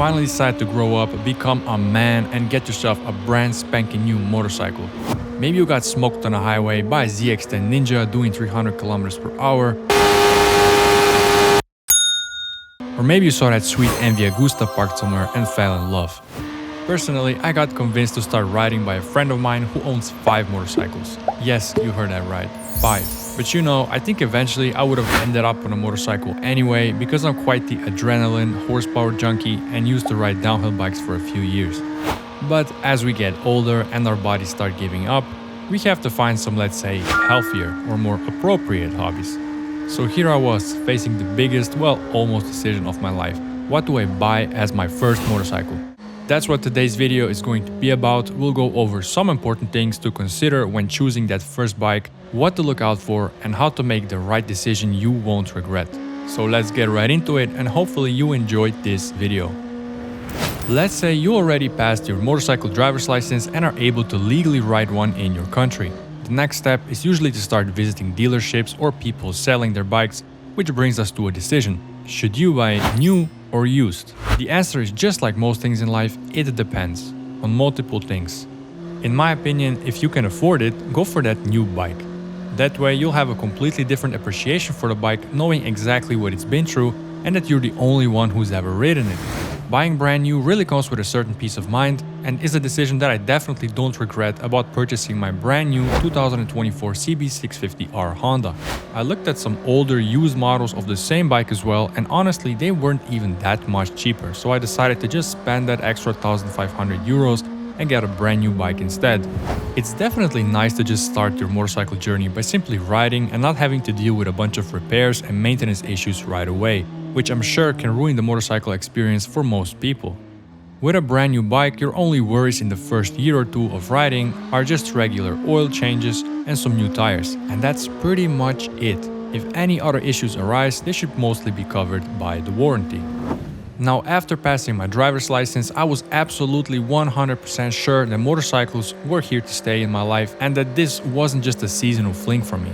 finally decide to grow up, become a man, and get yourself a brand spanking new motorcycle. Maybe you got smoked on a highway by a ZX-10 Ninja doing 300 kilometers per hour. Or maybe you saw that sweet MV Agusta parked somewhere and fell in love. Personally, I got convinced to start riding by a friend of mine who owns 5 motorcycles. Yes, you heard that right, 5. But you know, I think eventually I would have ended up on a motorcycle anyway because I'm quite the adrenaline, horsepower junkie and used to ride downhill bikes for a few years. But as we get older and our bodies start giving up, we have to find some, let's say, healthier or more appropriate hobbies. So here I was, facing the biggest, well, almost decision of my life. What do I buy as my first motorcycle? That's what today's video is going to be about. We'll go over some important things to consider when choosing that first bike, what to look out for, and how to make the right decision you won't regret. So let's get right into it and hopefully you enjoyed this video. Let's say you already passed your motorcycle driver's license and are able to legally ride one in your country. The next step is usually to start visiting dealerships or people selling their bikes, which brings us to a decision. Should you buy new or used? The answer is just like most things in life, it depends on multiple things. In my opinion, if you can afford it, go for that new bike. That way you'll have a completely different appreciation for the bike, knowing exactly what it's been through and that you're the only one who's ever ridden it. Buying brand new really comes with a certain peace of mind and is a decision that I definitely don't regret about purchasing my brand new 2024 CB650R Honda. I looked at some older used models of the same bike as well, and honestly they weren't even that much cheaper, so I decided to just spend that extra 1,500 euros and get a brand new bike instead. It's definitely nice to just start your motorcycle journey by simply riding and not having to deal with a bunch of repairs and maintenance issues right away, which I'm sure can ruin the motorcycle experience for most people. With a brand new bike, your only worries in the first year or two of riding are just regular oil changes and some new tires, and that's pretty much it. If any other issues arise, they should mostly be covered by the warranty. Now, after passing my driver's license, I was absolutely 100% sure that motorcycles were here to stay in my life and that this wasn't just a seasonal fling for me.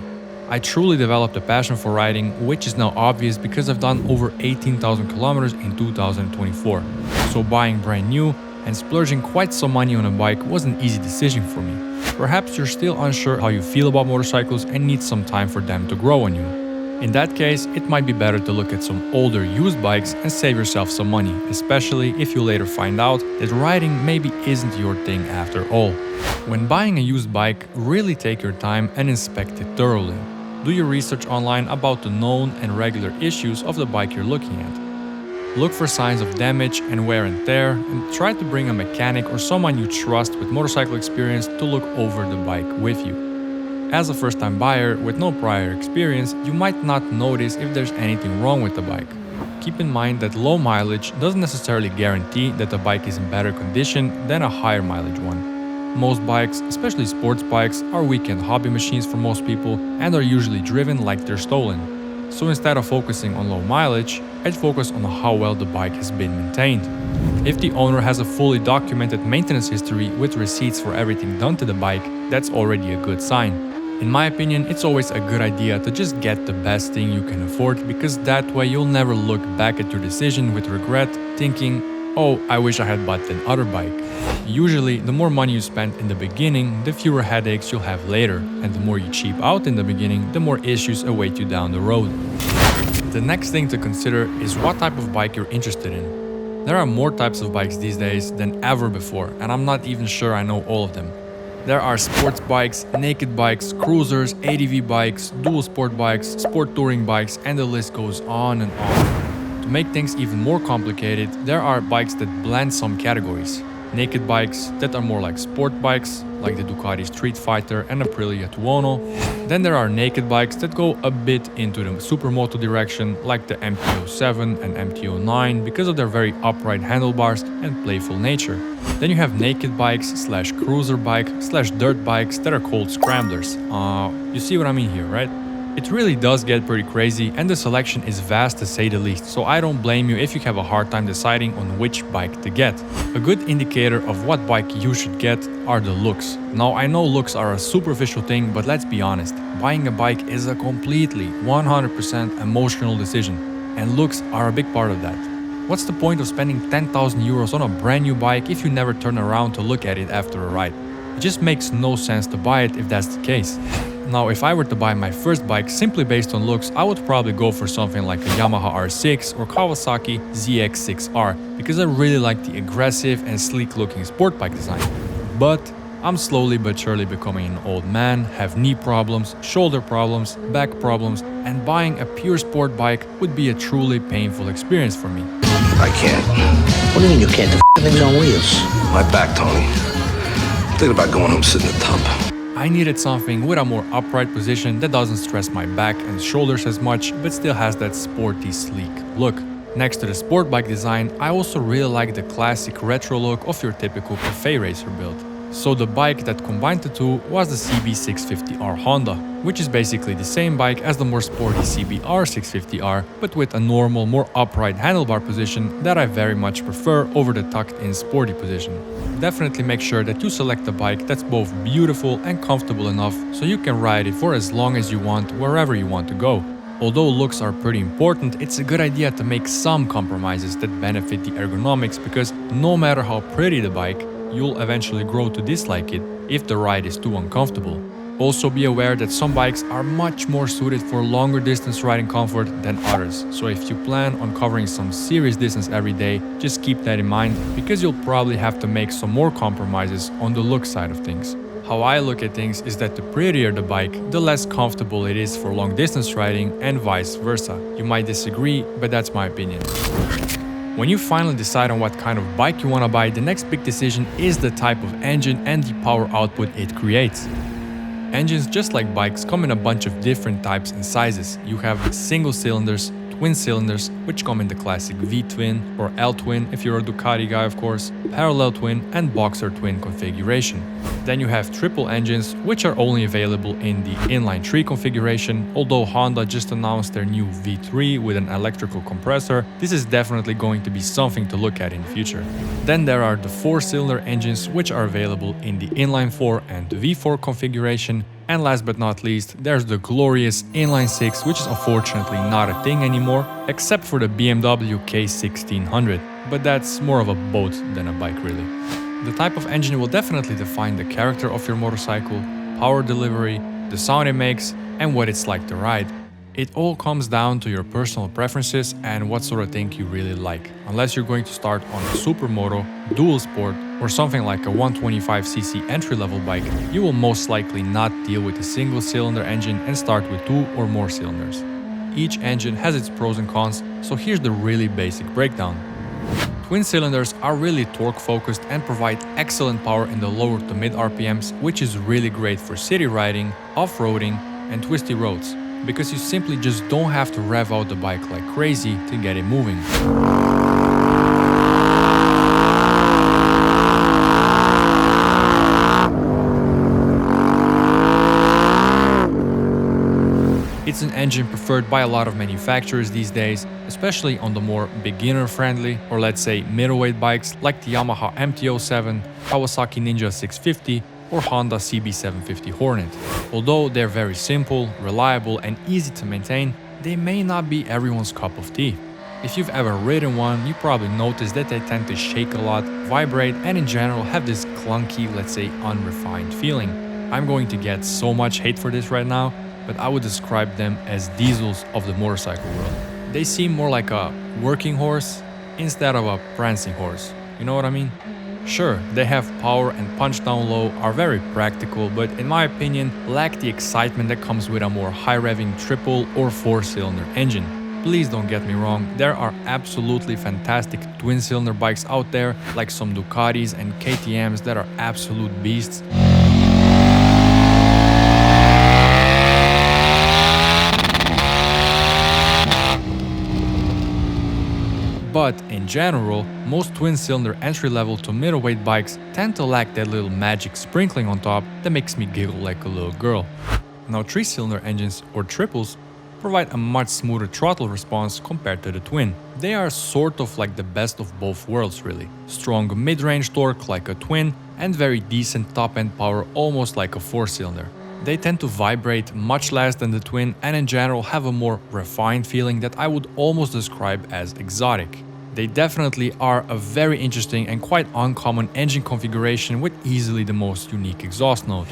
I truly developed a passion for riding, which is now obvious because I've done over 18,000 kilometers in 2024. So buying brand new and splurging quite some money on a bike was an easy decision for me. Perhaps you're still unsure how you feel about motorcycles and need some time for them to grow on you. In that case, it might be better to look at some older used bikes and save yourself some money, especially if you later find out that riding maybe isn't your thing after all. When buying a used bike, really take your time and inspect it thoroughly. Do your research online about the known and regular issues of the bike you're looking at. Look for signs of damage and wear and tear, and try to bring a mechanic or someone you trust with motorcycle experience to look over the bike with you. As a first-time buyer with no prior experience, you might not notice if there's anything wrong with the bike. Keep in mind that low mileage doesn't necessarily guarantee that the bike is in better condition than a higher mileage one. Most bikes, especially sports bikes, are weekend hobby machines for most people and are usually driven like they're stolen. So instead of focusing on low mileage, I'd focus on how well the bike has been maintained. If the owner has a fully documented maintenance history with receipts for everything done to the bike, that's already a good sign. In my opinion, it's always a good idea to just get the best thing you can afford, because that way you'll never look back at your decision with regret, thinking, oh, I wish I had bought that other bike. Usually, the more money you spend in the beginning, the fewer headaches you'll have later, and the more you cheap out in the beginning, the more issues await you down the road. The next thing to consider is what type of bike you're interested in. There are more types of bikes these days than ever before, and I'm not even sure I know all of them. There are sports bikes, naked bikes, cruisers, ADV bikes, dual sport bikes, sport touring bikes, and the list goes on and on. To make things even more complicated, there are bikes that blend some categories. Naked bikes that are more like sport bikes, like the Ducati Street Fighter and Aprilia Tuono. Then there are naked bikes that go a bit into the supermoto direction, like the MT-07 and MT-09 because of their very upright handlebars and playful nature. Then you have naked bikes slash cruiser bike slash dirt bikes that are called scramblers. You see what I mean here, right? It really does get pretty crazy, and the selection is vast to say the least, so I don't blame you if you have a hard time deciding on which bike to get. A good indicator of what bike you should get are the looks. Now, I know looks are a superficial thing, but let's be honest, buying a bike is a completely 100% emotional decision, and looks are a big part of that. What's the point of spending 10,000 euros on a brand new bike if you never turn around to look at it after a ride? It just makes no sense to buy it if that's the case. Now, if I were to buy my first bike simply based on looks, I would probably go for something like a Yamaha R6 or Kawasaki ZX6R because I really like the aggressive and sleek looking sport bike design. But I'm slowly but surely becoming an old man, have knee problems, shoulder problems, back problems, and buying a pure sport bike would be a truly painful experience for me. I can't. What do you mean you can't? The thing's on wheels. My back, Tony. Thinking about going home sitting in the tub. I needed something with a more upright position that doesn't stress my back and shoulders as much, but still has that sporty, sleek look. Next to the sport bike design, I also really like the classic retro look of your typical cafe racer build. So the bike that combined the two was the CB650R Honda, which is basically the same bike as the more sporty CBR650R, but with a normal, more upright handlebar position that I very much prefer over the tucked-in sporty position. Definitely make sure that you select a bike that's both beautiful and comfortable enough so you can ride it for as long as you want wherever you want to go. Although looks are pretty important, it's a good idea to make some compromises that benefit the ergonomics because no matter how pretty the bike, you'll eventually grow to dislike it if the ride is too uncomfortable. Also be aware that some bikes are much more suited for longer distance riding comfort than others, so if you plan on covering some serious distance every day, just keep that in mind because you'll probably have to make some more compromises on the look side of things. How I look at things is that the prettier the bike, the less comfortable it is for long distance riding and vice versa. You might disagree, but that's my opinion. When you finally decide on what kind of bike you want to buy, the next big decision is the type of engine and the power output it creates. Engines, just like bikes, come in a bunch of different types and sizes. You have single cylinders, twin cylinders, which come in the classic V-twin or L-twin if you're a Ducati guy of course, parallel twin and boxer twin configuration. Then you have triple engines, which are only available in the inline 3 configuration, although Honda just announced their new V3 with an electrical compressor. This is definitely going to be something to look at in the future. Then there are the 4-cylinder engines, which are available in the inline 4 and the V4 configuration. And last but not least, there's the glorious inline 6, which is unfortunately not a thing anymore, except for the BMW K1600, but that's more of a boat than a bike really. The type of engine will definitely define the character of your motorcycle, power delivery, the sound it makes, and what it's like to ride. It all comes down to your personal preferences and what sort of thing you really like. Unless you're going to start on a supermoto, dual sport, or something like a 125cc entry-level bike, you will most likely not deal with a single-cylinder engine and start with 2 or more cylinders. Each engine has its pros and cons, so here's the really basic breakdown. Twin cylinders are really torque-focused and provide excellent power in the lower to mid RPMs, which is really great for city riding, off-roading, and twisty roads, because you simply just don't have to rev out the bike like crazy to get it moving. It's an engine preferred by a lot of manufacturers these days, especially on the more beginner-friendly or let's say middleweight bikes like the Yamaha MT-07, Kawasaki Ninja 650 or Honda CB750 Hornet. Although they're very simple, reliable and easy to maintain, they may not be everyone's cup of tea. If you've ever ridden one, you probably noticed that they tend to shake a lot, vibrate and in general have this clunky, let's say unrefined feeling. I'm going to get so much hate for this right now, but I would describe them as diesels of the motorcycle world. They seem more like a working horse instead of a prancing horse. You know what I mean? Sure, they have power and punch down low, are very practical, but in my opinion, lack the excitement that comes with a more high-revving triple or 4-cylinder engine. Please don't get me wrong, there are absolutely fantastic twin-cylinder bikes out there, like some Ducatis and KTMs that are absolute beasts. But in general, most twin-cylinder entry-level to middleweight bikes tend to lack that little magic sprinkling on top that makes me giggle like a little girl. Now 3-cylinder engines, or triples, provide a much smoother throttle response compared to the twin. They are sort of like the best of both worlds really. Strong mid-range torque like a twin and very decent top-end power almost like a 4-cylinder. They tend to vibrate much less than the twin and in general have a more refined feeling that I would almost describe as exotic. They definitely are a very interesting and quite uncommon engine configuration with easily the most unique exhaust notes.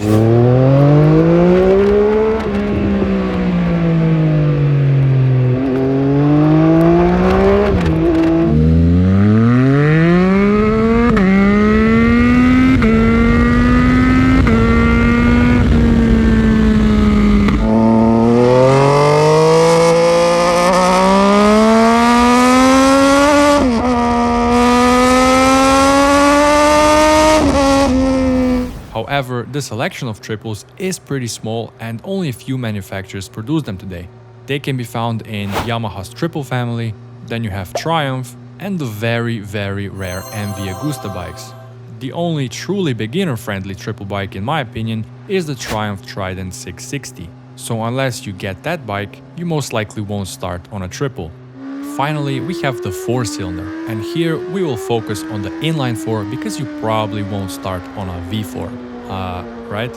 However, the selection of triples is pretty small and only a few manufacturers produce them today. They can be found in Yamaha's triple family, then you have Triumph, and the very rare MV Agusta bikes. The only truly beginner-friendly triple bike in my opinion is the Triumph Trident 660. So unless you get that bike, you most likely won't start on a triple. Finally, we have the 4-cylinder, and here we will focus on the inline 4 because you probably won't start on a V4. Right?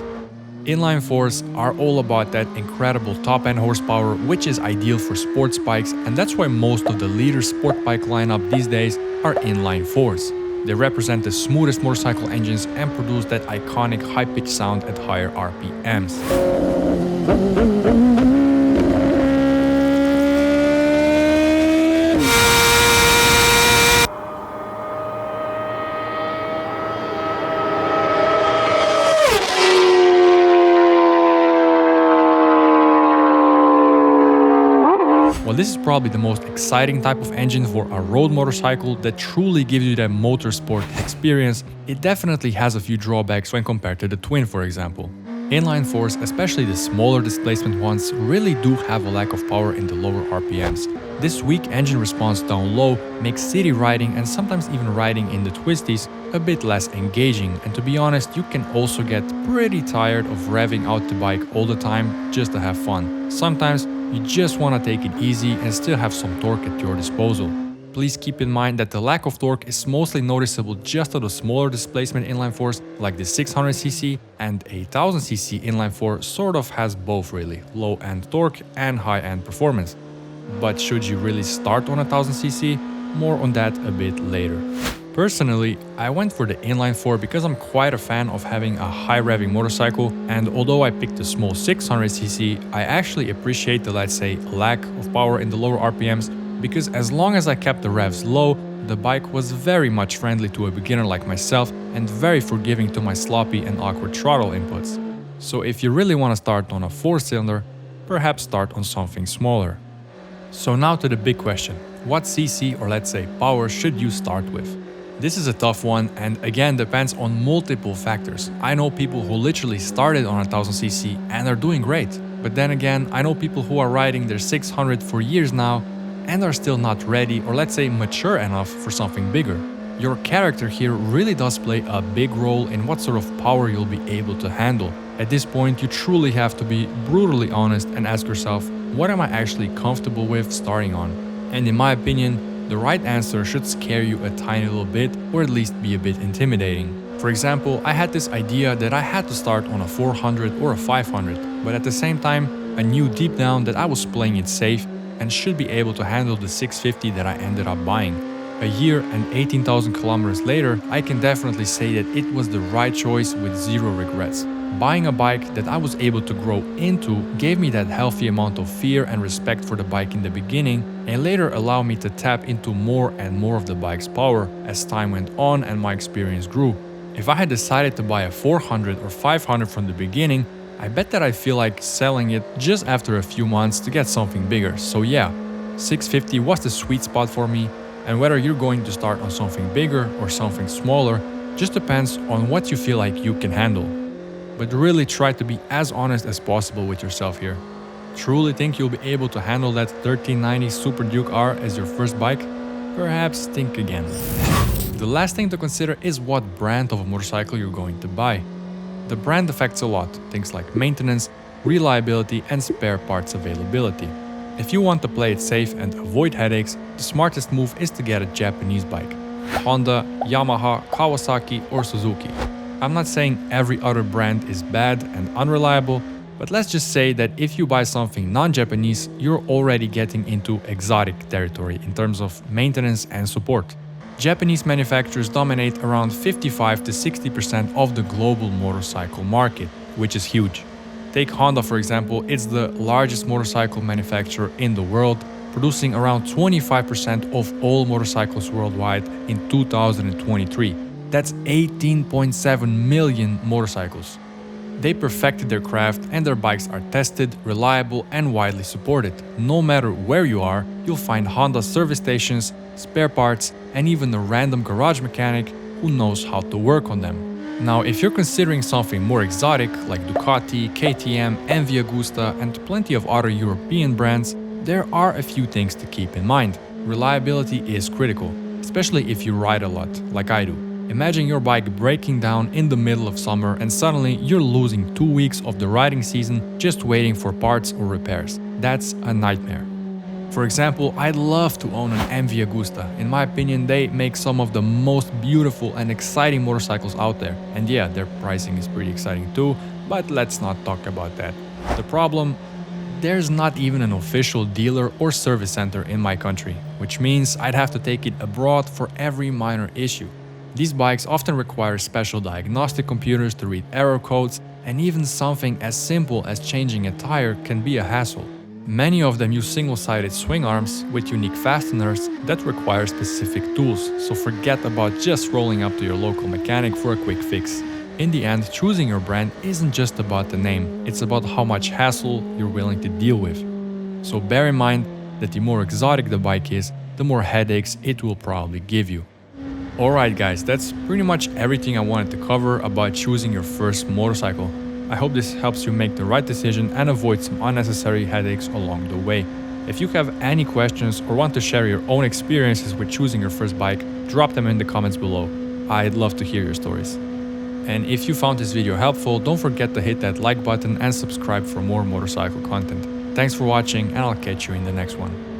Inline 4s are all about that incredible top-end horsepower, which is ideal for sports bikes, and that's why most of the leader sport bike lineup these days are inline 4s. They represent the smoothest motorcycle engines and produce that iconic high-pitched sound at higher RPMs. While this is probably the most exciting type of engine for a road motorcycle that truly gives you that motorsport experience, it definitely has a few drawbacks when compared to the twin, for example. Inline 4s, especially the smaller displacement ones, really do have a lack of power in the lower RPMs. This weak engine response down low makes city riding and sometimes even riding in the twisties a bit less engaging, and to be honest, you can also get pretty tired of revving out the bike all the time just to have fun. Sometimes you just want to take it easy and still have some torque at your disposal. Please keep in mind that the lack of torque is mostly noticeable just on the smaller displacement inline 4s like the 600cc, and a 1000cc inline 4 sort of has both really, low-end torque and high-end performance. But should you really start on a 1000cc? More on that a bit later. Personally, I went for the inline 4 because I'm quite a fan of having a high revving motorcycle, and although I picked a small 600cc, I actually appreciate the, let's say, lack of power in the lower RPMs, because as long as I kept the revs low, the bike was very much friendly to a beginner like myself and very forgiving to my sloppy and awkward throttle inputs. So if you really want to start on a 4-cylinder, perhaps start on something smaller. So now to the big question, what cc or let's say power should you start with? This is a tough one and again depends on multiple factors. I know people who literally started on a 1000cc and are doing great. But then again, I know people who are riding their 600 for years now and are still not ready or let's say mature enough for something bigger. Your character here really does play a big role in what sort of power you'll be able to handle. At this point, you truly have to be brutally honest and ask yourself, what am I actually comfortable with starting on? And in my opinion, the right answer should scare you a tiny little bit or at least be a bit intimidating. For example, I had this idea that I had to start on a 400 or a 500, but at the same time, I knew deep down that I was playing it safe and should be able to handle the 650 that I ended up buying. A year and 18,000 kilometers later, I can definitely say that it was the right choice with zero regrets. Buying a bike that I was able to grow into gave me that healthy amount of fear and respect for the bike in the beginning, and later allowed me to tap into more and more of the bike's power as time went on and my experience grew. If I had decided to buy a 400 or 500 from the beginning, I bet that I feel like selling it just after a few months to get something bigger. So yeah, 650 was the sweet spot for me, and whether you're going to start on something bigger or something smaller just depends on what you feel like you can handle. But really try to be as honest as possible with yourself here. Truly think you'll be able to handle that 1390 Super Duke R as your first bike? Perhaps think again. The last thing to consider is what brand of a motorcycle you're going to buy. The brand affects a lot, things like maintenance, reliability and spare parts availability. If you want to play it safe and avoid headaches, the smartest move is to get a Japanese bike. Honda, Yamaha, Kawasaki or Suzuki. I'm not saying every other brand is bad and unreliable, But let's just say that if you buy something non-Japanese, you're already getting into exotic territory in terms of maintenance and support. Japanese manufacturers dominate around 55 to 60% of the global motorcycle market, which is huge. Take Honda for example, it's the largest motorcycle manufacturer in the world, producing around 25% of all motorcycles worldwide in 2023. That's 18.7 million motorcycles. They perfected their craft and their bikes are tested, reliable and widely supported. No matter where you are, you'll find Honda service stations, spare parts and even a random garage mechanic who knows how to work on them. Now, if you're considering something more exotic like Ducati, KTM, MV Agusta and plenty of other European brands, there are a few things to keep in mind. Reliability is critical, especially if you ride a lot, like I do. Imagine your bike breaking down in the middle of summer and suddenly you're losing 2 weeks of the riding season just waiting for parts or repairs. That's a nightmare. For example, I'd love to own an MV Agusta. In my opinion, they make some of the most beautiful and exciting motorcycles out there. And yeah, their pricing is pretty exciting too, but let's not talk about that. The problem? There's not even an official dealer or service center in my country, which means I'd have to take it abroad for every minor issue. These bikes often require special diagnostic computers to read error codes, and even something as simple as changing a tire can be a hassle. Many of them use single-sided swing arms with unique fasteners that require specific tools, so forget about just rolling up to your local mechanic for a quick fix. In the end, choosing your brand isn't just about the name, it's about how much hassle you're willing to deal with. So bear in mind that the more exotic the bike is, the more headaches it will probably give you. Alright guys, that's pretty much everything I wanted to cover about choosing your first motorcycle. I hope this helps you make the right decision and avoid some unnecessary headaches along the way. If you have any questions or want to share your own experiences with choosing your first bike, drop them in the comments below. I'd love to hear your stories. And if you found this video helpful, don't forget to hit that like button and subscribe for more motorcycle content. Thanks for watching and I'll catch you in the next one.